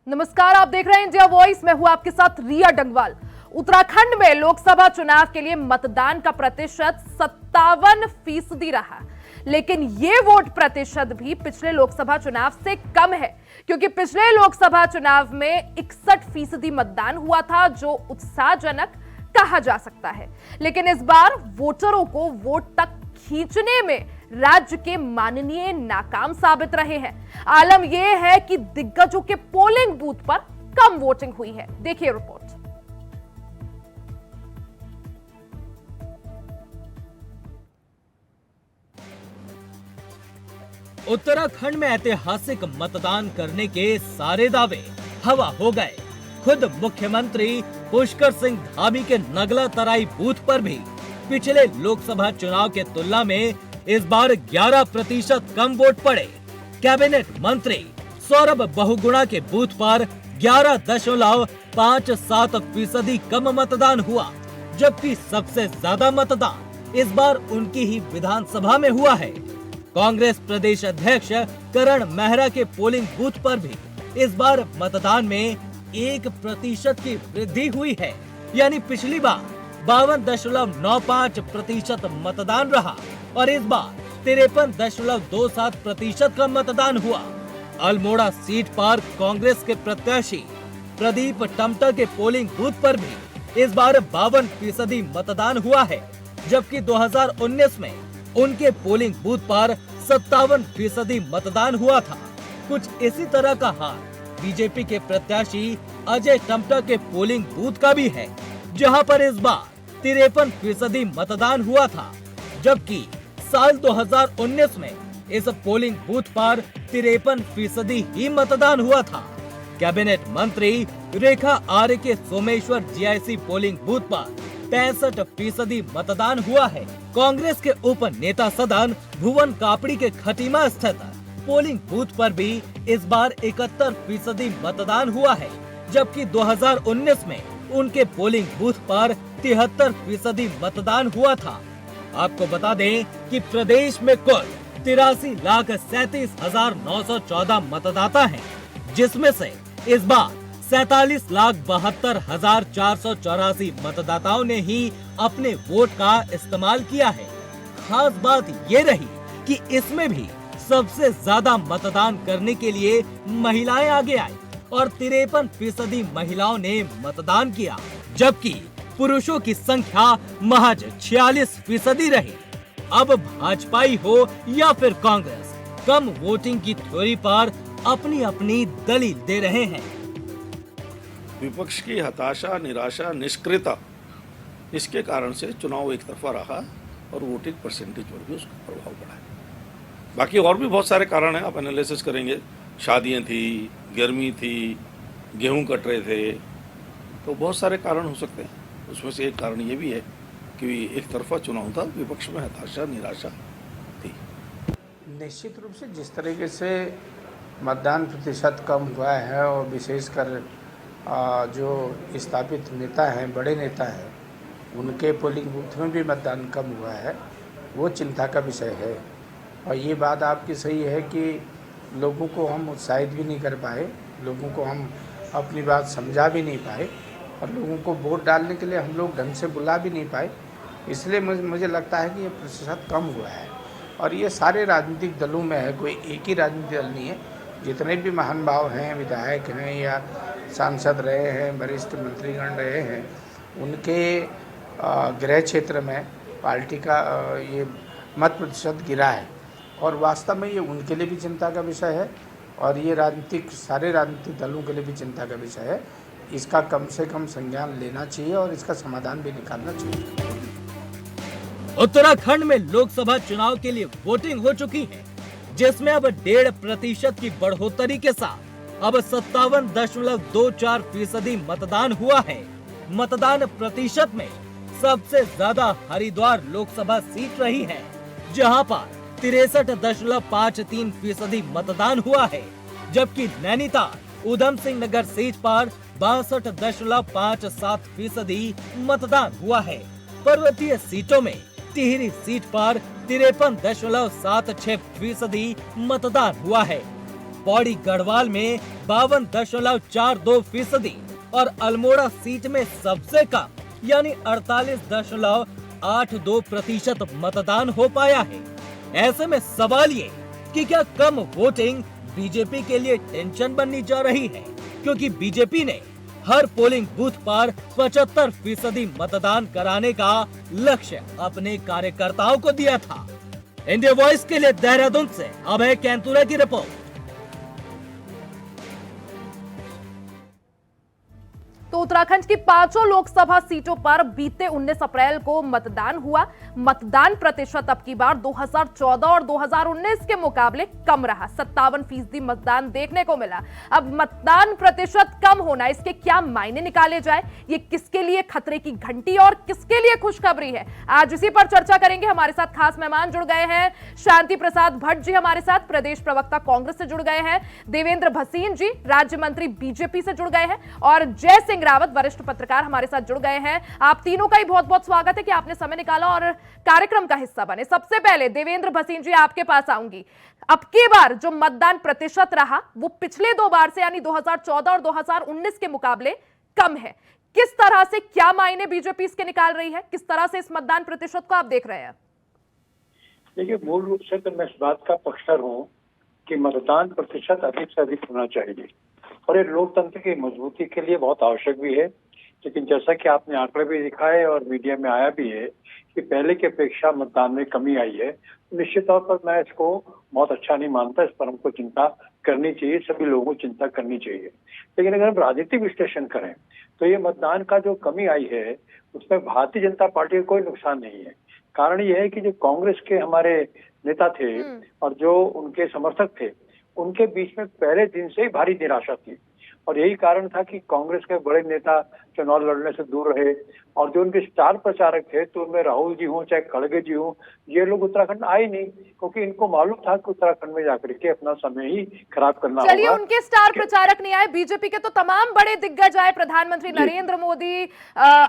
नमस्कार, आप देख रहे हैं इंडिया वॉइस। मैं हूं आपके साथ रिया डंगवाल। उत्तराखंड में लोकसभा चुनाव के लिए मतदान का प्रतिशत 57% रहा, लेकिन ये वोट प्रतिशत भी पिछले लोकसभा चुनाव से कम है, क्योंकि पिछले लोकसभा चुनाव में 61% मतदान हुआ था, जो उत्साहजनक कहा जा सकता है। लेकिन इस बार वोटरों को वोट तक खींचने में राज्य के माननीय नाकाम साबित रहे हैं। आलम यह है कि दिग्गजों के पोलिंग बूथ पर कम वोटिंग हुई है। देखिए रिपोर्ट। उत्तराखंड में ऐतिहासिक मतदान करने के सारे दावे हवा हो गए। खुद मुख्यमंत्री पुष्कर सिंह धामी के नगला तराई बूथ पर भी पिछले लोकसभा चुनाव के तुलना में इस बार 11% कम वोट पड़े। कैबिनेट मंत्री सौरभ बहुगुणा के बूथ पर 11.57% कम मतदान हुआ, जबकि सबसे ज्यादा मतदान इस बार उनकी ही विधानसभा में हुआ है। कांग्रेस प्रदेश अध्यक्ष करण मेहरा के पोलिंग बूथ पर भी इस बार मतदान में 1% की वृद्धि हुई है, यानी पिछली बार 52.95% मतदान रहा और इस बार 53.27% का मतदान हुआ। अल्मोड़ा सीट पर कांग्रेस के प्रत्याशी प्रदीप टमटा के पोलिंग बूथ पर भी इस बार 52% मतदान हुआ है, जबकि 2019 में उनके पोलिंग बूथ पर 57% मतदान हुआ था। कुछ इसी तरह का हाल बीजेपी के प्रत्याशी अजय टमटा के पोलिंग बूथ का भी है, जहां पर इस बार 53% मतदान हुआ था, जबकि साल 2019 में इस पोलिंग बूथ पर 53% ही मतदान हुआ था। कैबिनेट मंत्री रेखा आर्य के सोमेश्वर जीआईसी पोलिंग बूथ पर 65% मतदान हुआ है। कांग्रेस के उप नेता सदन भुवन कापड़ी के खटीमा स्थित पोलिंग बूथ पर भी इस बार 71% मतदान हुआ है, जबकि 2019 में उनके पोलिंग बूथ पर 73% मतदान हुआ था। आपको बता दें कि प्रदेश में कुल 83,37,914 मतदाता हैं, जिसमें से इस बार 47,72,484 मतदाताओं ने ही अपने वोट का इस्तेमाल किया है। खास बात ये रही कि इसमें भी सबसे ज्यादा मतदान करने के लिए महिलाएं आगे आई और 53% महिलाओं ने मतदान किया, जबकि पुरुषों की संख्या महज 46% रही। अब भाजपाई हो या फिर कांग्रेस, कम वोटिंग की थ्योरी पर अपनी अपनी दलील दे रहे हैं। विपक्ष की हताशा, निराशा, निष्क्रियता, इसके कारण से चुनाव एक तरफा रहा और वोटिंग परसेंटेज पर भी उसका प्रभाव पड़ा है। बाकी और भी बहुत सारे कारण हैं, आप एनालिसिस करेंगे। शादियां थी, गर्मी थी, गेहूं कट रहे थे, तो बहुत सारे कारण हो सकते हैं। उसमें से एक कारण ये भी है कि एक तरफा चुनाव था, विपक्ष में हताशा, निराशा थी। निश्चित रूप से जिस तरीके से मतदान प्रतिशत कम हुआ है और विशेषकर जो स्थापित नेता हैं, बड़े नेता हैं, उनके पोलिंग बूथ में भी मतदान कम हुआ है, वो चिंता का विषय है। और ये बात आपकी सही है कि लोगों को हम उत्साहित भी नहीं कर पाए, लोगों को हम अपनी बात समझा भी नहीं पाए और लोगों को वोट डालने के लिए हम लोग ढंग से बुला भी नहीं पाए। इसलिए मुझे लगता है कि ये प्रतिशत कम हुआ है और ये सारे राजनीतिक दलों में है, कोई एक ही राजनीतिक दल नहीं है। जितने भी महानुभाव हैं, विधायक हैं या सांसद रहे हैं, वरिष्ठ मंत्रीगण रहे हैं, उनके गृह क्षेत्र में पार्टी का ये मत प्रतिशत गिरा है और वास्तव में ये उनके लिए भी चिंता का विषय है और ये सारे राजनीतिक दलों के लिए भी चिंता का विषय है। इसका कम से कम संज्ञान लेना चाहिए और इसका समाधान भी निकालना चाहिए। उत्तराखंड में लोकसभा चुनाव के लिए वोटिंग हो चुकी है, जिसमें अब 1.5% की बढ़ोतरी के साथ अब 57.24% मतदान हुआ है। मतदान प्रतिशत में सबसे ज्यादा हरिद्वार लोकसभा सीट रही है, जहां पर 63.53% मतदान हुआ है, जबकि नैनीताल उधम सिंह नगर सीट पर 62.57% मतदान हुआ है। पर्वतीय सीटों में टिहरी सीट पर 53.76% मतदान हुआ है। पौड़ी गढ़वाल में 52.42% और अल्मोड़ा सीट में सबसे कम यानी 48.82% मतदान हो पाया है। ऐसे में सवाल ये कि क्या कम वोटिंग बीजेपी के लिए टेंशन बननी जा रही है, क्योंकि बीजेपी ने हर पोलिंग बूथ पर 75% मतदान कराने का लक्ष्य अपने कार्यकर्ताओं को दिया था। इंडिया वॉइस के लिए देहरादून से अभय कैंतुरे की रिपोर्ट। तो उत्तराखंड की 5 लोकसभा सीटों पर बीते 19 अप्रैल को मतदान हुआ। मतदान प्रतिशत अब की बार 2014 और 2019 के मुकाबले कम रहा, 57% मतदान देखने को मिला। अब मतदान प्रतिशत कम होना, इसके क्या मायने निकाले जाए, ये किसके लिए खतरे की घंटी और किसके लिए खुशखबरी है, आज इसी पर चर्चा करेंगे। हमारे साथ खास मेहमान जुड़ गए हैं। शांति प्रसाद भट्ट जी हमारे साथ, प्रदेश प्रवक्ता कांग्रेस से जुड़ गए हैं। देवेंद्र भसीन जी राज्य मंत्री बीजेपी से जुड़ गए हैं और जय सिंह रावत वरिष्ठ पत्रकार हमारे साथ जुड़ गए हैं। आप तीनों का ही बहुत बहुत स्वागत है कि आपने समय निकाला और कार्यक्रम का हिस्सा बने। सबसे पहले देवेंद्र भसीन जी आपके पास आऊंगी। अब की बार जो मतदान प्रतिशत रहा वो पिछले 2 बार से यानी 2014 और 2019 के मुकाबले कम है। किस तरह से, क्या मायने बीजेपी इसके निकाल रही है, किस तरह से इस मतदान प्रतिशत को आप देख रहे हैं? देखिए, मूल रूप से तो मैं इस बात का पक्षधर हूँ कि मतदान प्रतिशत अधिक से अधिक होना चाहिए और ये लोकतंत्र की मजबूती के लिए बहुत आवश्यक भी है। लेकिन जैसा कि आपने आंकड़े भी दिखाए और मीडिया में आया भी है कि पहले की अपेक्षा मतदान में कमी आई है, तो निश्चित तौर पर मैं इसको बहुत अच्छा नहीं मानता। इस पर हमको चिंता करनी चाहिए, सभी लोगों को चिंता करनी चाहिए। लेकिन अगर हम राजनीतिक विश्लेषण करें तो ये मतदान का जो कमी आई है उसमें भारतीय जनता पार्टी का कोई नुकसान नहीं है। कारण ये है कि जो कांग्रेस के हमारे नेता थे और जो उनके समर्थक थे, उनके बीच में पहले दिन से ही भारी निराशा थी और यही कारण था कि कांग्रेस के बड़े नेता चुनाव लड़ने से दूर रहे और जो उनके स्टार प्रचारक थे, तो उनमें राहुल जी हों चाहे खड़गे जी हों, ये लोग उत्तराखंड आए नहीं क्योंकि इनको मालूम था कि उत्तराखंड में जाकर के अपना समय ही खराब करना होगा। चलिए, उनके स्टार प्रचारक नहीं आए, बीजेपी के तो तमाम बड़े दिग्गज आए, प्रधानमंत्री नरेंद्र मोदी,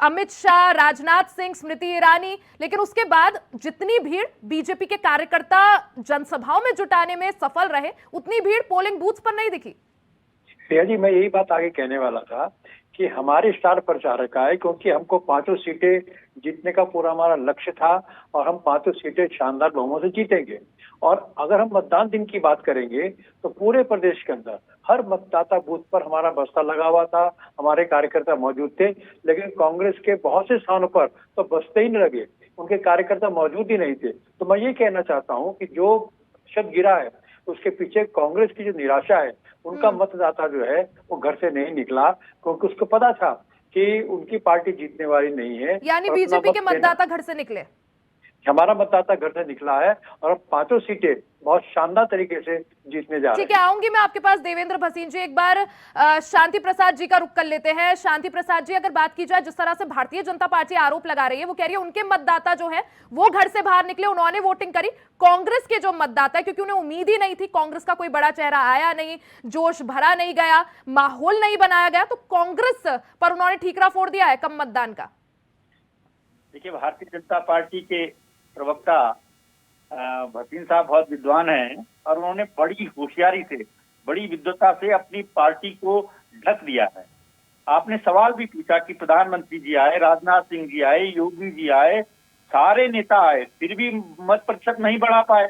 अमित शाह, राजनाथ सिंह, स्मृति ईरानी, लेकिन उसके बाद जितनी भीड़ बीजेपी के कार्यकर्ता जनसभाओं में जुटाने में सफल रहे, उतनी भीड़ पोलिंग बूथ पर नहीं दिखी। भैया जी, मैं यही बात आगे कहने वाला था कि हमारे स्टार प्रचारक आए क्योंकि हमको 5 सीटें जीतने का पूरा हमारा लक्ष्य था और हम 5 सीटें शानदार बहुमत से जीतेंगे। और अगर हम मतदान दिन की बात करेंगे तो पूरे प्रदेश के अंदर हर मतदाता बूथ पर हमारा बस्ता लगा हुआ था, हमारे कार्यकर्ता मौजूद थे। लेकिन कांग्रेस के बहुत से स्थानों पर तो बस्ते ही नहीं लगे, उनके कार्यकर्ता मौजूद ही नहीं थे। तो मैं ये कहना चाहता हूँ कि जो शत गिरा है उसके पीछे कांग्रेस की जो निराशा है, उनका मतदाता जो है वो घर से नहीं निकला क्योंकि उसको पता था कि उनकी पार्टी जीतने वाली नहीं है। यानी बीजेपी के मतदाता घर से निकले। हमारा मतदाता घर से निकला है और अब 5 सीटें बहुत शानदार तरीके से जीतने जा रहे हैं। ठीक है, आऊंगी मैं आपके पास देवेंद्र भसीन जी। एक बार शांति प्रसाद जी का रुख कर लेते हैं। शांति प्रसाद जी, अगर बात की जाए जिस तरह से भारतीय जनता पार्टी आरोप लगा रही है, वो कह रही है उनके मतदाता जो है वो घर से बाहर निकले, उन्होंने वोटिंग करी। कांग्रेस के जो मतदाता है, क्योंकि उन्हें उम्मीद ही नहीं थी, कांग्रेस का कोई बड़ा चेहरा आया नहीं, जोश भरा नहीं गया, माहौल नहीं बनाया गया, तो कांग्रेस पर उन्होंने ठीकरा फोड़ दिया है कम मतदान का। देखिए, भारतीय जनता पार्टी के प्रवक्ता भसीन साहब बहुत विद्वान हैं और उन्होंने बड़ी होशियारी से, बड़ी विद्वता से अपनी पार्टी को ढक दिया है। आपने सवाल भी पूछा कि प्रधानमंत्री जी आए, राजनाथ सिंह जी आए, योगी जी आए, सारे नेता आए, फिर भी मत प्रतिशत नहीं बढ़ा पाए।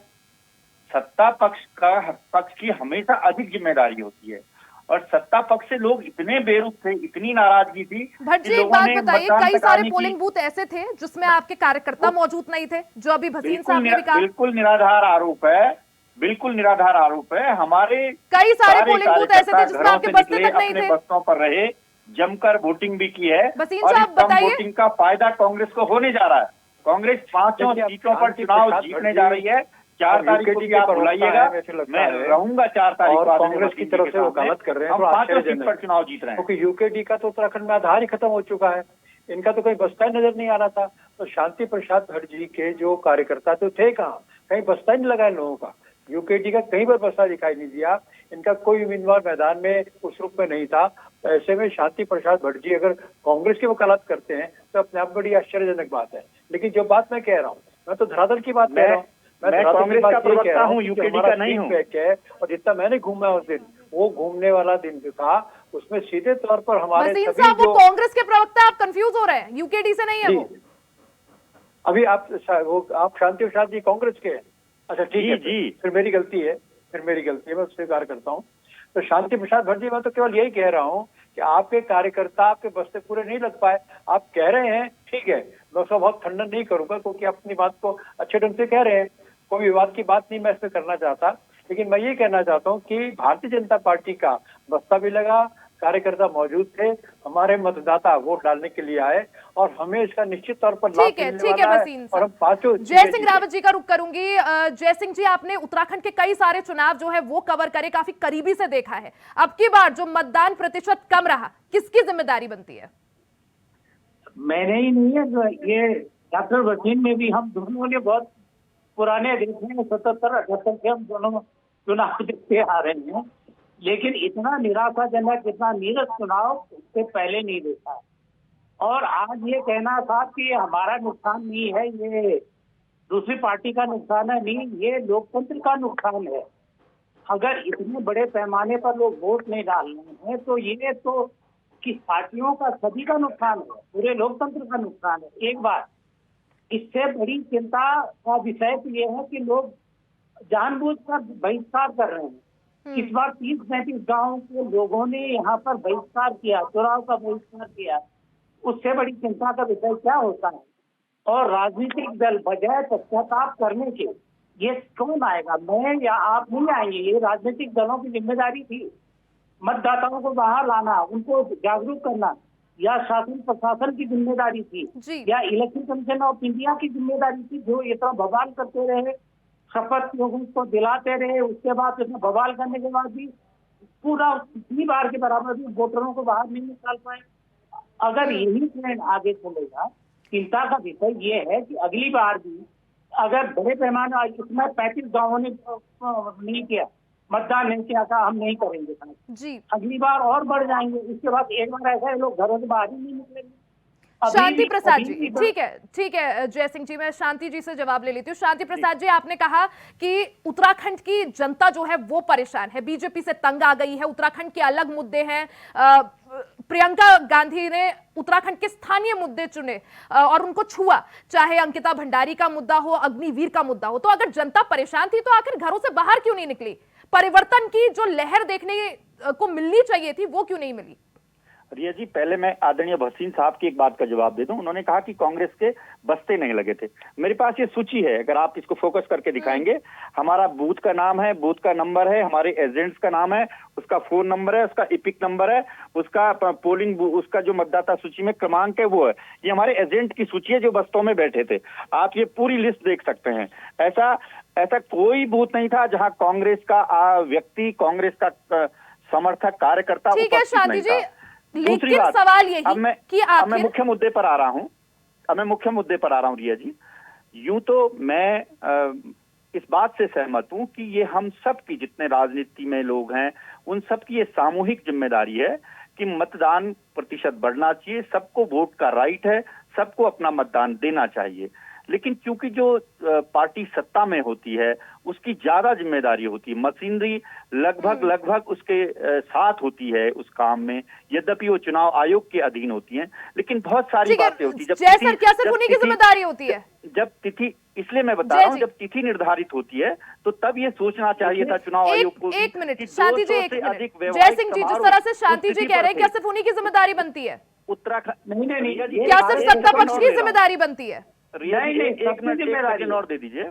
सत्ता पक्ष की हमेशा अधिक जिम्मेदारी होती है और सत्ता पक्ष से लोग इतने बेरुख थे, इतनी नाराजगी थी। भट्ट जी, एक बात बताइए, कई सारे पोलिंग बूथ ऐसे थे जिसमें आपके कार्यकर्ता मौजूद नहीं थे, जो अभी भसीन साहब ने भी कहा। बिल्कुल निराधार आरोप है, बिल्कुल निराधार आरोप है। हमारे कई सारे पोलिंग बूथ ऐसे थे जिसमें आपके बस्ते तक नहीं थे। बस्तों पर रहे, जमकर वोटिंग भी की है भसीन और साहब बताइए, वोटिंग का फायदा कांग्रेस को होने जा रहा है। कांग्रेस 5 सीटों पर चुनाव जीतने जा रही है। 4 तारीख को भी आप बुलाइएगा, मैं रहूंगा 4 तारीख को। कांग्रेस की तरफ से वकालत कर रहे हैं, हम 5 सीट पर चुनाव जीत रहे हैं क्योंकि यूकेडी का तो उत्तराखंड में आधार ही खत्म हो चुका है, इनका तो कोई बस्ता ही नजर नहीं आ रहा था। तो शांति प्रसाद भट्ट जी के जो कार्यकर्ता तो थे कहाँ, कहीं बस्ता ही नहीं लगा इन लोगों का। यूकेडी का कहीं पर बस्ता दिखाई नहीं दिया, इनका कोई उम्मीदवार मैदान में उस रूप में नहीं था। तो ऐसे में शांति प्रसाद भट्ट जी अगर कांग्रेस की वकालत करते हैं तो अपने आप बड़ी आश्चर्यजनक बात है। लेकिन जो बात मैं कह रहा हूँ, मैं तो धरातल की बात कह रहा हूँ। मैं धरातल की कांग्रेस बात का ये कह प्रवक्ता रहा हूँ, कि यूकेडी हमारा का नहीं हूँ। feedback है, और जितना मैंने घूमा उस दिन, वो घूमने वाला दिन जो था उसमें सीधे तौर पर हमारे वसीम सभी साहब, वो जो कांग्रेस के प्रवक्ता, आप कंफ्यूज हो रहे हैं, यूकेडी से नहीं है वो। जी, अभी आप शांति प्रसाद जी कांग्रेस के हैं। अच्छा ठीक जी, है, जी। फिर मेरी गलती है, मैं स्वीकार करता हूँ। तो शांति प्रसाद भट्ट जी, मैं तो केवल यही कह रहा हूँ कि आपके कार्यकर्ता आपके बस्ते पूरे नहीं लग पाए। आप कह रहे हैं, ठीक है, मैं उसका बहुत खंडन नहीं करूंगा क्योंकि आप अपनी बात को अच्छे ढंग से कह रहे हैं, कोई विवाद की बात नहीं मैं इसमें करना चाहता। लेकिन मैं ये कहना चाहता हूँ कि भारतीय जनता पार्टी का बस्ता भी लगा, कार्यकर्ता मौजूद थे, हमारे मतदाता वोट डालने के लिए आए और हमें इसका निश्चित तौर पर लाभ मिलने ठीक है वाला वसीम और हम साहब। पांचों जय सिंह रावत जी का रुख करूंगी। जय सिंह जी, आपने उत्तराखंड के कई सारे चुनाव जो है वो कवर करे, काफी करीबी से देखा है। अब की बार जो मतदान प्रतिशत कम रहा, किसकी जिम्मेदारी बनती है? मैंने ही नहीं है, ये डॉक्टर वसीम में भी, हम दोनों ने बहुत पुराने देखे हैं, 77-78 से हम दोनों चुनाव देखते आ रहे हैं, लेकिन इतना निराशाजनक, इतना नीरस चुनाव उससे पहले नहीं देखा है। और आज ये कहना था कि हमारा नुकसान नहीं है, ये दूसरी पार्टी का नुकसान है, नहीं, ये लोकतंत्र का नुकसान है। अगर इतने बड़े पैमाने पर लोग वोट नहीं डाल रहे हैं तो ये तो कि पार्टियों का सभी का नुकसान है, पूरे लोकतंत्र का नुकसान है। एक बात, इससे बड़ी चिंता का विषय तो ये है कि लोग जानबूझकर बहिष्कार कर रहे हैं। इस बार 30-35 गांव के लोगों ने यहाँ पर बहिष्कार किया, चुनाव का बहिष्कार किया। उससे बड़ी चिंता का विषय क्या होता है? और राजनीतिक दल बजाय पश्चाताप करने के, ये कौन आएगा? मैं या आप नहीं आएंगे, ये राजनीतिक दलों की जिम्मेदारी थी। मतदाताओं को बाहर लाना, उनको जागरूक करना, या शासन प्रशासन की जिम्मेदारी थी, या इलेक्शन कमीशन ऑफ इंडिया की जिम्मेदारी थी, जो इतना बवाल करते रहे, शपथ लोगों को दिलाते रहे, उसके बाद इतना बवाल करने के बाद भी पूरा पिछली बार के बराबर भी वोटरों को बाहर नहीं निकाल पाए। अगर यही ट्रेंड आगे चलेगा, चिंता का विषय ये है कि अगली बार भी अगर बड़े पैमाने, इसमें 35 गांवों ने नहीं किया, मतदान नहीं किया था, हम नहीं करेंगे जी, अगली बार और बढ़ जाएंगे। इसके बाद एक बार ऐसा है, लोग घरों से बाहर ही नहीं निकलेंगे। शांति प्रसाद जी, ठीक है जय सिंह जी, मैं शांति जी से जवाब ले लेती हूँ। शांति प्रसाद जी, आपने कहा कि उत्तराखंड की जनता जो है वो परेशान है, बीजेपी से तंग आ गई है, उत्तराखंड के अलग मुद्दे हैं। प्रियंका गांधी ने उत्तराखंड के स्थानीय मुद्दे चुने और उनको छुआ, चाहे अंकिता भंडारी का मुद्दा हो, अग्निवीर का मुद्दा हो। तो अगर जनता परेशान थी तो आखिर घरों से बाहर क्यों नहीं निकली? परिवर्तन की जो लहर देखने को मिलनी चाहिए थी वो क्यों नहीं मिली? रिया जी, पहले मैं आदरणीय भसीन साहब की एक बात का जवाब दे दूं। उन्होंने कहा कि कांग्रेस के बस्ते नहीं लगे थे। मेरे पास ये सूची है, अगर आप इसको फोकस करके दिखाएंगे, हमारा बूथ का नाम है, बूथ का नंबर है, हमारे एजेंट्स का नाम है, उसका फोन नंबर है, उसका इपिक नंबर है, उसका पोलिंग, उसका जो मतदाता सूची में क्रमांक है वो है। ये हमारे एजेंट की सूची है जो बस्तों में बैठे थे। आप ये पूरी लिस्ट देख सकते हैं। ऐसा कोई बूथ नहीं था जहां कांग्रेस का व्यक्ति, कांग्रेस का समर्थक, कार्यकर्ता उपस्थित नहीं था। दूसरी बात, सवाल यही अब मैं मुख्य मुद्दे पर आ रहा हूं। रिया जी, यूं तो मैं इस बात से सहमत हूं कि ये हम सब की, जितने राजनीति में लोग हैं, उन सब की ये सामूहिक जिम्मेदारी है कि मतदान प्रतिशत बढ़ना चाहिए, सबको वोट का राइट है, सबको अपना मतदान देना चाहिए। लेकिन क्योंकि जो पार्टी सत्ता में होती है उसकी ज्यादा जिम्मेदारी होती है, मशीनरी लगभग उसके साथ होती है उस काम में, यद्यपि वो चुनाव आयोग के अधीन होती हैं, लेकिन बहुत सारी बातें होती है। सिर्फ उन्हीं की जिम्मेदारी होती है जब तिथि, इसलिए मैं बता रहा हूँ, जब तिथि निर्धारित होती है तो तब ये सोचना चाहिए था चुनाव आयोग को। एक मिनट शांति जी, एक मिनट जय सिंह जी, जिस तरह से शांति जी कह रहे हैं, क्या सिर्फ उन्हीं की जिम्मेदारी बनती है? उत्तराखंड नहीं, क्या सिर्फ सत्ता पक्ष की जिम्मेदारी बनती है? एक मिनट और दे दीजिए।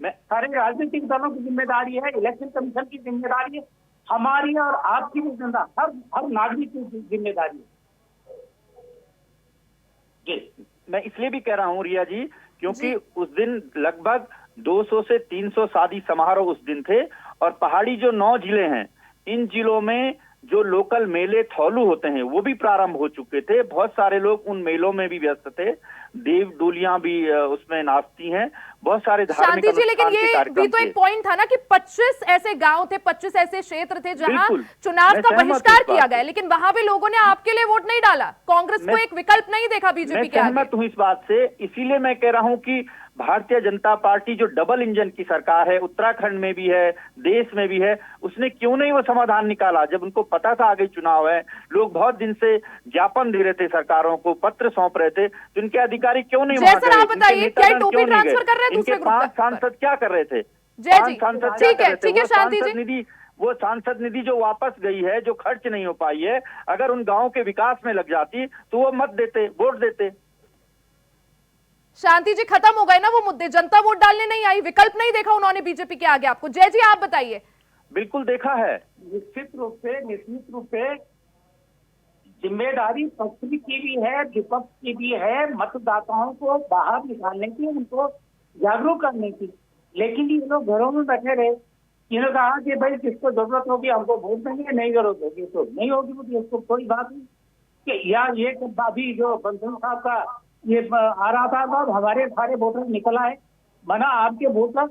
मैं सारे राजनीतिक दलों की जिम्मेदारी है, इलेक्शन कमीशन की जिम्मेदारी है, हमारी और आपकी भी जिम्मेदारी, हर नागरिक की जिम्मेदारी है। मैं इसलिए भी कह रहा हूँ रिया जी, क्योंकि उस दिन लगभग 200 से 300 शादी समारोह उस दिन थे, और पहाड़ी जो 9 जिले हैं, इन जिलों में जो लोकल मेले थौलू होते हैं वो भी प्रारंभ हो चुके थे। बहुत सारे लोग उन मेलों में भी व्यस्त थे, देव डोलियां भी उसमें नाचती हैं, बहुत सारे धार्मिक शांति जी, लेकिन ये भी तो एक पॉइंट था ना कि 25 ऐसे गांव थे, 25 ऐसे क्षेत्र थे जहां चुनाव का बहिष्कार किया गया, लेकिन वहां भी लोगों ने आपके लिए वोट नहीं डाला, कांग्रेस को एक विकल्प नहीं देखा बीजेपी के आगे। मैं सहमत हूं इस बात से, इसीलिए मैं कह रहा हूं कि भारतीय जनता पार्टी जो डबल इंजन की सरकार है, उत्तराखंड में भी है, देश में भी है, उसने क्यों नहीं वो समाधान निकाला? जब उनको पता था आगे चुनाव है, लोग बहुत दिन से ज्ञापन दे रहे थे, सरकारों को पत्र सौंप रहे थे, तो इनके अधिकारी क्यों नहीं वहां गए? आप बताइए, क्या टोपी ट्रांसफर कर रहे हैं दूसरे इनके ग्रुप 5 सांसद क्या कर रहे थे? जय जी, ठीक है शांति जी। वो सांसद निधि जो वापस गई है, जो खर्च नहीं हो पाई है, अगर उन गांवों के विकास में लग जाती तो वो मत देते, वोट देते। शांति जी, खत्म हो गए ना वो मुद्दे? जनता वोट डालने नहीं आई, विकल्प नहीं देखा उन्होंने बीजेपी के आगे आपको? जय जी आप बताइए। बिल्कुल देखा है, निश्चित रूप से जिम्मेदारी पक्ष की भी है, विपक्ष की भी है, मतदाताओं को बाहर निकालने की, उनको जागरूक करने की। लेकिन ये लोग घरों में बैठे रहे, इन्होंने कहा कि भाई जिसको जरूरत होगी हमको वोट देंगे, नहीं जरूरत होगी तो नहीं होगी, तो इसको कोई बात नहीं। कि या ये अभी जो बंसल साहब का ये आ रहा था, हमारे सारे वोटर निकल आए, माना आपके वोटर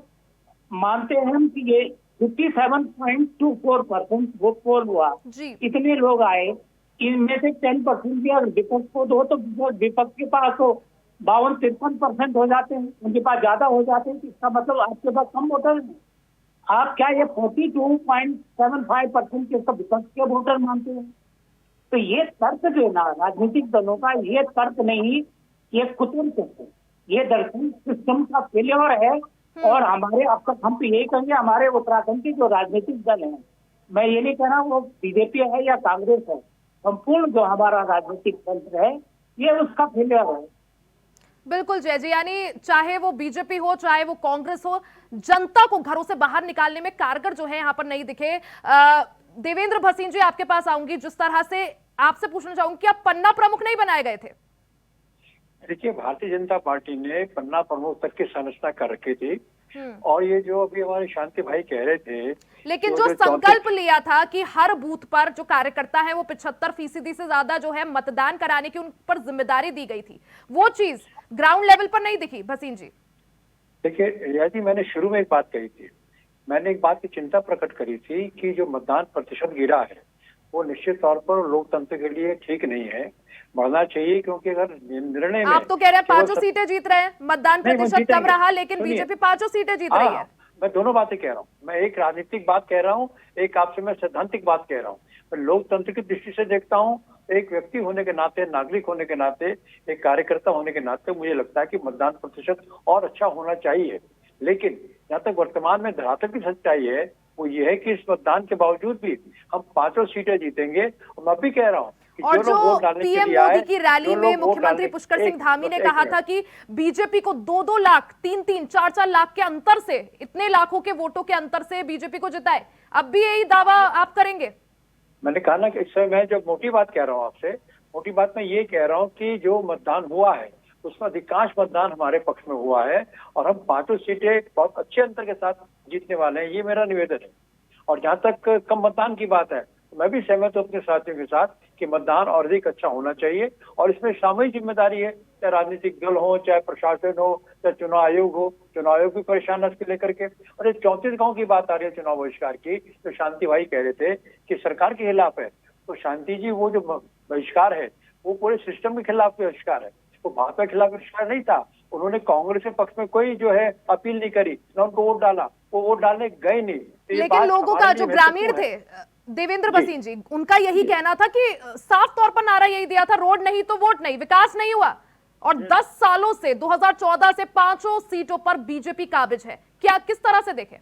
मानते हैं हम कि ये 57.24% वोट पोल हुआ, इतने लोग आए, इनमें से 10% अगर विपक्ष को दो तो विपक्ष के पास तो 52-53% हो जाते हैं, उनके पास ज्यादा हो जाते हैं, इसका मतलब आपके पास कम वोटर हैं। आप क्या ये 42.75% के विपक्ष के वोटर मानते हैं? तो ये तर्क जो है ना राजनीतिक दलों का, ये तर्क नहीं, ये कुतर्क है, ये दरअसल सिस्टम का फेलियर है। और हमारे अब तक हम तो यही कहेंगे, हमारे उत्तराखंड के जो राजनीतिक दल हैं, मैं ये नहीं कह रहा हूँ वो बीजेपी है या कांग्रेस है, संपूर्ण जो हमारा राजनीतिक तंत्र है ये उसका फेलियर है। बिल्कुल जय जी, यानी चाहे वो बीजेपी हो चाहे वो कांग्रेस हो, जनता को घरों से बाहर निकालने में कारगर जो है यहाँ पर नहीं दिखे। देवेंद्र भसीन जी आपके पास आऊंगी, जिस तरह से आपसे पूछना चाहूंगी कि आप पन्ना प्रमुख नहीं बनाए गए थे? देखिए, भारतीय जनता पार्टी ने पन्ना प्रमुख तक की संरचना कर रखी थी, और ये जो अभी हमारे शांति भाई कह रहे थे, लेकिन जो संकल्प लिया था कि हर बूथ पर जो कार्यकर्ता है वो 75% से ज्यादा जो है मतदान कराने की उन पर जिम्मेदारी दी गई थी, वो चीज ग्राउंड लेवल पर नहीं दिखी भसीन जी। देखिए रिया जी, मैंने शुरू में एक बात कही थी, मैंने एक बात की चिंता प्रकट करी थी कि जो मतदान प्रतिशत गिरा है वो निश्चित तौर पर लोकतंत्र के लिए ठीक नहीं है, बढ़ना चाहिए। क्योंकि अगर निर्णय में आप तो कह रहे हैं 5 सीटें जीत रहे हैं, मतदान प्रतिशत कम रहा, लेकिन बीजेपी 5 सीटें जीत रही है। मैं दोनों बातें कह रहा हूँ, मैं एक राजनीतिक बात कह रहा हूँ, एक आपसे मैं सैद्धांतिक बात कह रहा हूँ। मैं लोकतंत्र की दृष्टि से देखता हूँ, एक व्यक्ति होने के नाते, नागरिक होने के नाते, एक कार्यकर्ता होने के नाते मुझे लगता है कि मतदान प्रतिशत और अच्छा होना चाहिए। लेकिन जहाँ तक वर्तमान में धरातल की सच्चाई है वो ये है कि इस मतदान के बावजूद भी हम 5 सीटें जीतेंगे। और मैं भी कह रहा हूँ, और जो पीएम मोदी की रैली में मुख्यमंत्री पुष्कर सिंह धामी ने कहा था कि बीजेपी को 2-2 लाख, 3-3, 4-4 लाख के अंतर से, इतने लाखों के वोटों के अंतर से बीजेपी को जिताए, अब भी यही दावा आप करेंगे? मैंने कहा ना कि इस समय मैं जब मोटी बात कह रहा हूँ आपसे, मोटी बात मैं ये कह रहा हूँ कि जो मतदान हुआ है उसमें अधिकांश मतदान हमारे पक्ष में हुआ है और हम 5 सीटें बहुत अच्छे अंतर के साथ जीतने वाले हैं, ये मेरा निवेदन है। और जहाँ तक कम मतदान की बात है तो मैं भी सहमत हूँ अपने साथियों के साथ कि मतदान और अधिक अच्छा होना चाहिए, और इसमें सामूहिक जिम्मेदारी है, चाहे राजनीतिक दल हो, चाहे प्रशासन हो, चाहे चुनाव आयोग हो। चुनाव आयोग भी परेशान है इसको लेकर के। और ये 34 गाँव की बात आ रही है चुनाव बहिष्कार की, तो शांति भाई कह रहे थे कि सरकार के खिलाफ है, तो शांति जी वो जो बहिष्कार है वो पूरे सिस्टम के खिलाफ बहिष्कार है, वो भाजपा के खिलाफ बहिष्कार नहीं था। उन्होंने कांग्रेस के पक्ष में कोई जो है अपील नहीं करी, ना उनको वोट डाला, वो वोट डालने गए नहीं। तो लेकिन लोगों का जो ग्रामीण थे देवेंद्र भसीन जी, उनका यही कहना था कि साफ तौर पर नारा यही दिया था, रोड नहीं तो वोट नहीं, विकास नहीं हुआ। और 10 सालों से 2014 से 5 सीटों पर बीजेपी काबिज है, क्या किस तरह से देखें?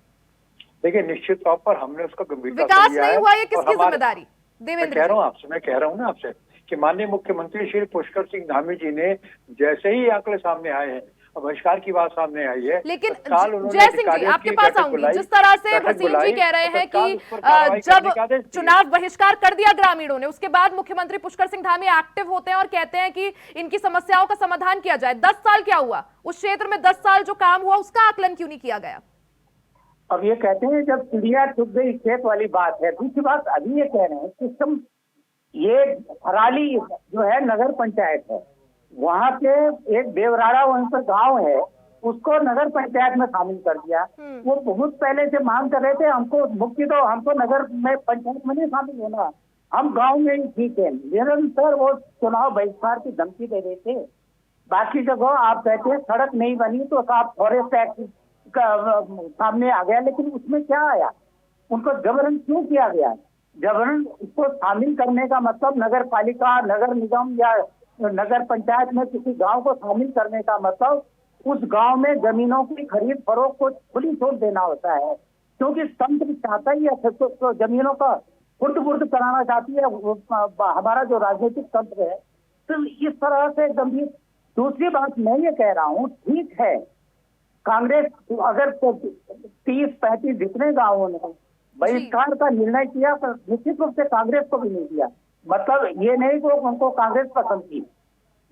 देखिए निश्चित तौर पर हमने उसका गंभीरता से विकास नहीं हुआ, ये किसकी जिम्मेदारी? देवेंद्र कह रहा हूँ आपसे, मैं कह रहा हूँ ना आपसे कि माननीय मुख्यमंत्री श्री पुष्कर सिंह धामी जी ने जैसे ही आंकड़े सामने आए हैं, बहिष्कार की बात सामने आई है, लेकिन जय सिंह जी आपके पास आऊंगी, जिस तरह से भसीन जी कह रहे हैं कि जब चुनाव बहिष्कार कर दिया ग्रामीणों ने, उसके बाद मुख्यमंत्री पुष्कर सिंह धामी एक्टिव होते हैं और कहते हैं कि इनकी समस्याओं का समाधान किया जाए। 10 साल क्या हुआ उस क्षेत्र में? 10 साल जो काम हुआ उसका आकलन क्यों नहीं किया गया? अब ये कहते हैं जब चिड़िया चुग गई खेत वाली बात है। दूसरी बात अभी ये कह रहे हैं सिस्टम, ये हराली जो है नगर पंचायत है, वहाँ पे एक देवराड़ा वहीं पर गांव है, उसको नगर पंचायत में शामिल कर दिया। वो बहुत पहले से मांग कर रहे थे, हमको मुक्ति दो, हमको नगर में पंचायत में नहीं शामिल होना, हम गांव में ही ठीक है। निरंतर वो चुनाव बहिष्कार की धमकी दे रहे थे। बाकी जगह आप कहते हैं सड़क नहीं बनी तो आप फॉरेस्ट एक्ट का सामने आ गया, लेकिन उसमें क्या आया? उनको जबरन क्यों किया गया? जबरन उसको शामिल करने का मतलब नगर पालिका, नगर निगम या नगर पंचायत में किसी गांव को शामिल करने का मतलब उस गांव में जमीनों की खरीद फरोख्त को खुली छूट देना होता है, क्योंकि तंत्र चाहता ही है तो जमीनों का फुर्द कराना चाहती है हमारा जो राजनीतिक तंत्र है। तो इस तरह से गंभीर। दूसरी बात मैं ये कह रहा हूँ, ठीक है कांग्रेस अगर 30-35 जितने गांवों ने बहिष्कार का निर्णय किया तो निश्चित रूप से कांग्रेस को भी नहीं किया, मतलब ये नहीं कि उनको कांग्रेस पसंद थी,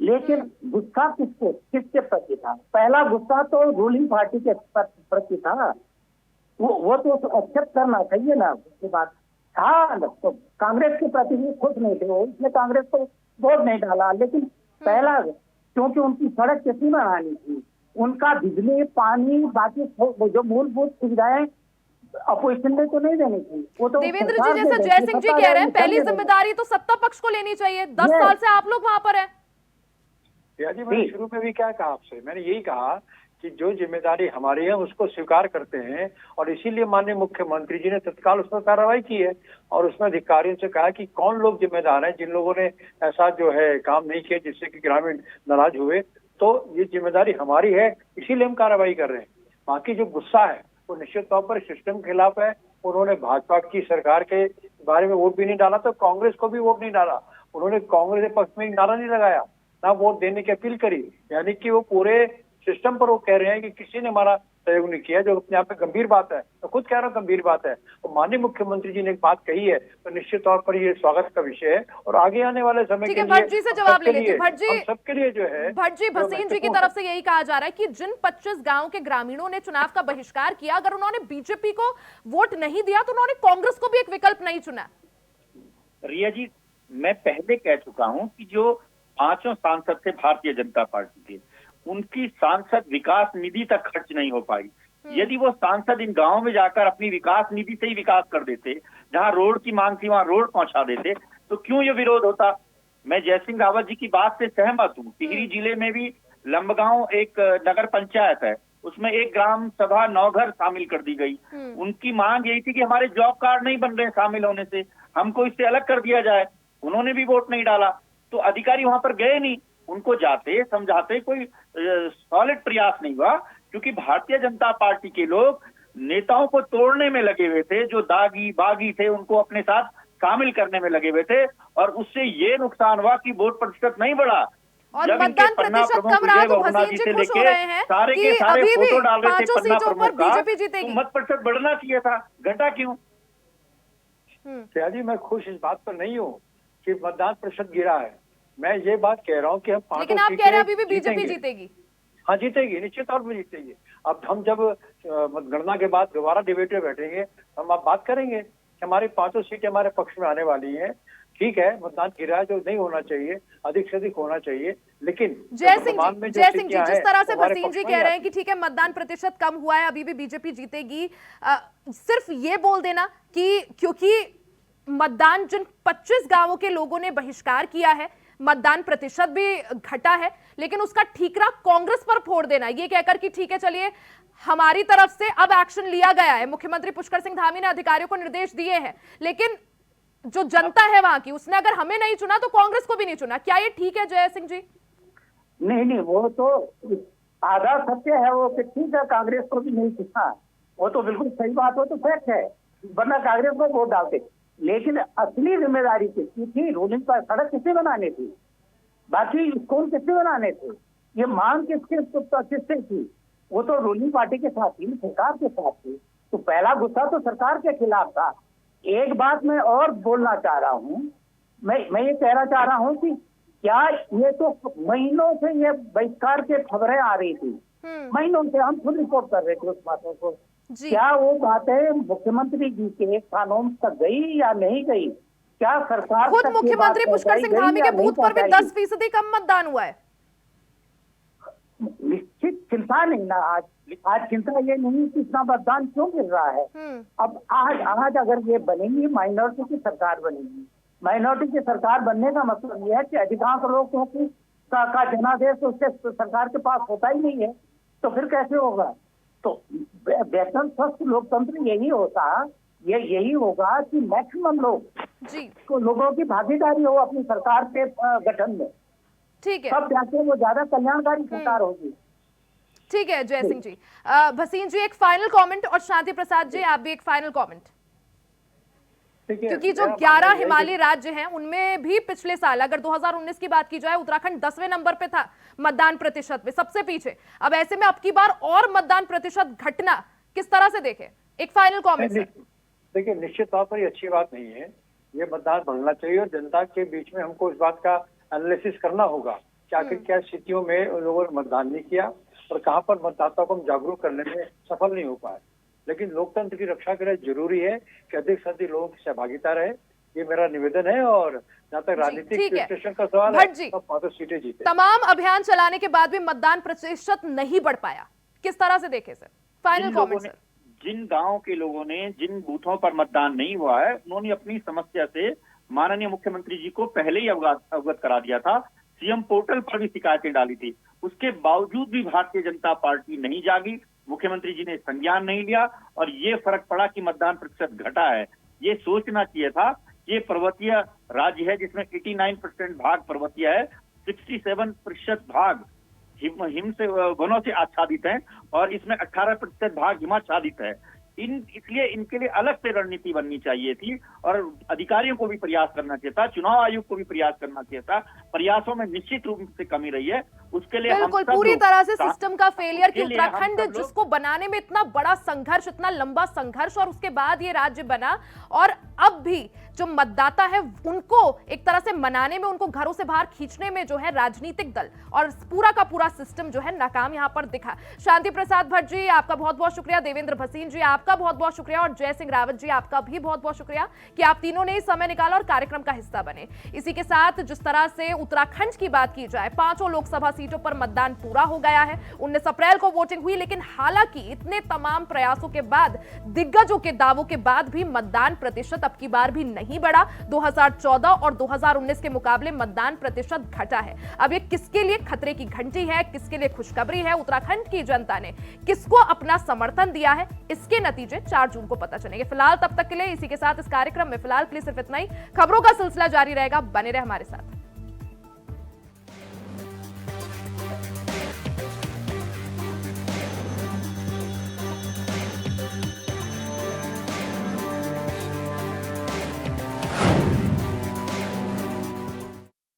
लेकिन गुस्सा किसके प्रति था? पहला गुस्सा तो रूलिंग पार्टी के प्रति था, वो तो एक्सेप्ट करना चाहिए ना। उसके बाद हाँ तो कांग्रेस के प्रति भी खुश नहीं थे वो, इसलिए कांग्रेस को वोट नहीं डाला। लेकिन पहला क्योंकि उनकी सड़क कितनी बनानी थी, उनका बिजली पानी बाकी जो मूलभूत सुविधाएं अपोजिशन में तो नहीं देनी थी, वो तो देवेंद्र जी जैसा जय सिंह जी कह रहे हैं पहली जिम्मेदारी तो सत्ता पक्ष को लेनी चाहिए, 10 साल से आप लोग वहां पर हैं। जी मैंने शुरू में भी क्या कहा आपसे, मैंने यही कहा कि जो जिम्मेदारी हमारी है उसको स्वीकार करते हैं, और इसीलिए माननीय मुख्यमंत्री जी ने तत्काल उस पर कार्रवाई की है और उसमें अधिकारियों से कहा कि कौन लोग जिम्मेदार हैं जिन लोगों ने ऐसा जो है काम नहीं किया जिससे कि ग्रामीण नाराज हुए, तो ये जिम्मेदारी हमारी है, इसीलिए हम कार्रवाई कर रहे हैं। बाकी जो गुस्सा है वो निश्चित तौर पर सिस्टम के खिलाफ है। उन्होंने भाजपा की सरकार के बारे में वोट भी नहीं डाला तो कांग्रेस को भी वोट नहीं डाला, उन्होंने कांग्रेस के पक्ष में नारा नहीं लगाया, ना वोट देने की अपील करी, यानी कि वो पूरे सिस्टम पर वो कह रहे हैं कि किसी ने हमारा सहयोग नहीं किया, जो अपने आप में गंभीर बात है। तो खुद कह रहा हूं गंभीर बात है, तो माननीय मुख्यमंत्री जी ने एक बात कही है तो निश्चित तौर पर ये स्वागत का विषय है और आगे आने वाले समय के लिए भट्ट जी से जवाब ले लेते हैं। भट्ट जी सबके लिए जो है भट्ट जी भसीन जी की तरफ से यही कहा जा रहा है कि जिन 25 गांव के ग्रामीणों ने चुनाव का बहिष्कार किया, अगर उन्होंने बीजेपी को वोट नहीं दिया तो उन्होंने कांग्रेस को भी एक विकल्प नहीं चुना। रिया जी मैं पहले कह चुका हूं कि जो 5 सांसद थे भारतीय जनता पार्टी के, उनकी सांसद विकास निधि तक खर्च नहीं हो पाई। यदि वो सांसद इन गांवों में जाकर अपनी विकास निधि से ही विकास कर देते, जहां रोड की मांग थी वहां रोड पहुंचा देते, तो क्यों ये विरोध होता? मैं जयसिंह रावत जी की बात से सहमत हूँ। टिहरी जिले में भी लंबगांव एक नगर पंचायत है, उसमें एक ग्राम सभा 9 घर शामिल कर दी गई। उनकी मांग यही थी कि हमारे जॉब कार्ड नहीं बन रहे शामिल होने से, हमको इससे अलग कर दिया जाए। उन्होंने भी वोट नहीं डाला, तो अधिकारी वहां पर गए नहीं, उनको जाते समझाते कोई सॉलिड प्रयास नहीं हुआ, क्योंकि भारतीय जनता पार्टी के लोग नेताओं को तोड़ने में लगे हुए थे, जो दागी बागी थे उनको अपने साथ शामिल करने में लगे हुए थे, और उससे ये नुकसान हुआ कि वोट प्रतिशत नहीं बढ़ा और मतदान प्रतिशत कम रहा तो भसीन जी खुश हो रहे हैं सारे कि के सारे अभी भी फोटो डाल रहे थे 5 पन्ना सीटों पर प्रमुख का, बीजेपी जीतेगी। तो मत प्रतिशत बढ़ना चाहिए था, घटा क्यों? जी मैं खुश इस बात पर नहीं हूँ कि मतदान प्रतिशत गिरा है, मैं ये बात कह रहा हूँ कि हम 5 लेकिन आप कह रहे हैं अभी भी बीजेपी जीतेगी। हाँ जीतेगी, निश्चित तौर पर जीतेगी। अब हम जब मतगणना के बाद दोबारा डिबेट में बैठेंगे हम आप बात करेंगे कि हमारी 5 सीटें हमारे पक्ष में आने वाली हैं। ठीक है, मतदान गिरा जो नहीं होना चाहिए, अधिक से अधिक होना चाहिए, लेकिन जय सिंह जी जिस तरह से भसीन जी कह रहे हैं कि ठीक है मतदान प्रतिशत कम हुआ है अभी भी बीजेपी जीतेगी, सिर्फ ये बोल देना कि क्योंकि मतदान जिन 25 गांवों के लोगों ने बहिष्कार किया है, मतदान प्रतिशत भी घटा है, लेकिन उसका ठीकरा कांग्रेस पर फोड़ देना, ये कहकर कि ठीक है चलिए हमारी तरफ से अब एक्शन लिया गया है, मुख्यमंत्री पुष्कर सिंह धामी ने अधिकारियों को निर्देश दिए हैं, लेकिन जो जनता है वहां की उसने अगर हमें नहीं चुना तो कांग्रेस को भी नहीं चुना, क्या ये ठीक है जय सिंह जी? नहीं, वो तो आधा सत्य है वो कि ठीक है कांग्रेस को भी नहीं चुना, वो तो बिल्कुल सही बात, हो तो फैक्ट है, वरना कांग्रेस को वोट डालते। लेकिन असली जिम्मेदारी किसकी थी? रूलिंग पर सड़क किससे बनाने थी, बाकी स्कूल किससे बनाने थे, ये मांग किससे थी? वो तो रूलिंग पार्टी के साथ थी, सरकार के साथ थी। तो पहला गुस्सा तो सरकार के खिलाफ था। एक बात मैं और बोलना चाह रहा हूँ, मैं ये कहना चाह रहा हूँ कि क्या ये तो महीनों से ये बहिष्कार के खबरें आ रही थी, महीनों से हम खुद रिपोर्ट कर रहे थे उस बातों को, क्या वो बातें मुख्यमंत्री जी के कानों तक गई या नहीं गई? क्या सरकार खुद मुख्यमंत्री पुष्कर सिंह धामी के बूथ पर भी 10% कम मतदान हुआ है? निश्चित चिंता नहीं ना, आज चिंता ये नहीं कि इतना मतदान क्यों गिर रहा है। अब आज अगर ये बनेगी माइनॉरिटी की सरकार बनेगी, माइनॉरिटी की सरकार बनने का मतलब यह है कि अधिकांश लोग क्योंकि का जनादेश उसके सरकार के पास होता ही नहीं है, तो फिर कैसे होगा? तो बेहतर स्वस्थ लोकतंत्र यही होता, यही होगा कि मैक्सिमम लोगों की भागीदारी हो अपनी सरकार के गठन में। ठीक है, तब जाके वो ज्यादा कल्याणकारी सरकार होगी। ठीक है जय सिंह जी। भसीन जी एक फाइनल कमेंट, और शांति प्रसाद जी आप भी एक फाइनल कमेंट, क्योंकि जो 11 हिमालयी राज्य हैं उनमें भी पिछले साल अगर 2019 की बात की जाए उत्तराखंड 10वें नंबर पे था मतदान प्रतिशत में, सबसे पीछे। अब ऐसे में अब की बार और मतदान प्रतिशत घटना किस तरह से देखें? एक फाइनल कमेंट सर। देखिए, निश्चित तौर पर ये अच्छी बात नहीं है, ये मतदान बढ़ना चाहिए और जनता के बीच में हमको इस बात का एनालिसिस करना होगा कि आखिर क्या स्थितियों में लोगों ने मतदान नहीं किया और कहाँ पर मतदाताओं को हम जागरूक करने में सफल नहीं हो पाए। लेकिन लोकतंत्र की रक्षा के लिए जरूरी है कि अधिक से अधिक लोगों की सहभागिता रहे, ये मेरा निवेदन है। और जहाँ तक राजनीतिक विश्लेषण का सवाल है, तो 5 सीटें जीते। तमाम अभियान चलाने के बाद भी मतदान प्रतिशत नहीं बढ़ पाया, किस तरह से देखे सर? Final comment sir. जिन गांव के लोगों ने, जिन बूथों पर मतदान नहीं हुआ है, उन्होंने अपनी समस्या से माननीय मुख्यमंत्री जी को पहले ही अवगत करा दिया था, सीएम पोर्टल पर भी शिकायतें डाली थी। उसके बावजूद भी भारतीय जनता पार्टी नहीं जागी, मुख्यमंत्री जी ने संज्ञान नहीं लिया और ये फर्क पड़ा कि मतदान प्रतिशत घटा है। ये सोचना चाहिए था, ये पर्वतीय राज्य है जिसमें 89% भाग पर्वतीय है, 67% भाग हिम से वनों से आच्छादित हैं और इसमें 18% भाग हिमाच्छादित है। इसलिए इनके लिए अलग से रणनीति बननी चाहिए थी और अधिकारियों को भी प्रयास करना चाहिए था, चुनाव आयोग को भी प्रयास करना चाहिए था। प्रयासों में निश्चित रूप से कमी रही है, उसके लिए बिल्कुल पूरी तरह से सिस्टम का फेलियर कि उत्तराखंड जिसको बनाने में इतना बड़ा संघर्ष, इतना लंबा संघर्ष, और उसके बाद ये राज्य बना, और अब भी जो मतदाता है उनको एक तरह से मनाने में, उनको घरों से बाहर खींचने में जो है राजनीतिक दल और पूरा का पूरा सिस्टम जो है नाकाम यहां पर दिखा। शांति प्रसाद भट्ट जी आपका बहुत बहुत शुक्रिया, देवेंद्र भसीन जी आपका बहुत बहुत शुक्रिया, और जय सिंह रावत जी आपका भी बहुत बहुत शुक्रिया कि आप तीनों ने समय निकाला और कार्यक्रम का हिस्सा बने। इसी के साथ जिस तरह से उत्तराखंड की बात की जाए, 5 लोकसभा सीटों पर मतदान पूरा हो गया है, 19 अप्रैल को वोटिंग हुई, लेकिन हालांकि इतने तमाम प्रयासों के बाद, दिग्गजों के दावों के बाद भी मतदान प्रतिशत अब की बार भी नहीं बढ़ा। 2014 और 2019 के मुकाबले मतदान प्रतिशत घटा है। अब ये किसके लिए खतरे की घंटी है, किसके लिए खुशखबरी है? उत्तराखंड की जनता ने किसको अपना समर्थन दिया है, इसके नतीजे 4 जून को पता चलेंगे। फिलहाल तब तक के लिए इसी के साथ इस कार्यक्रम में फिलहाल के लिए सिर्फ इतना ही। खबरों का सिलसिला जारी रहेगा, बने रहे हमारे साथ।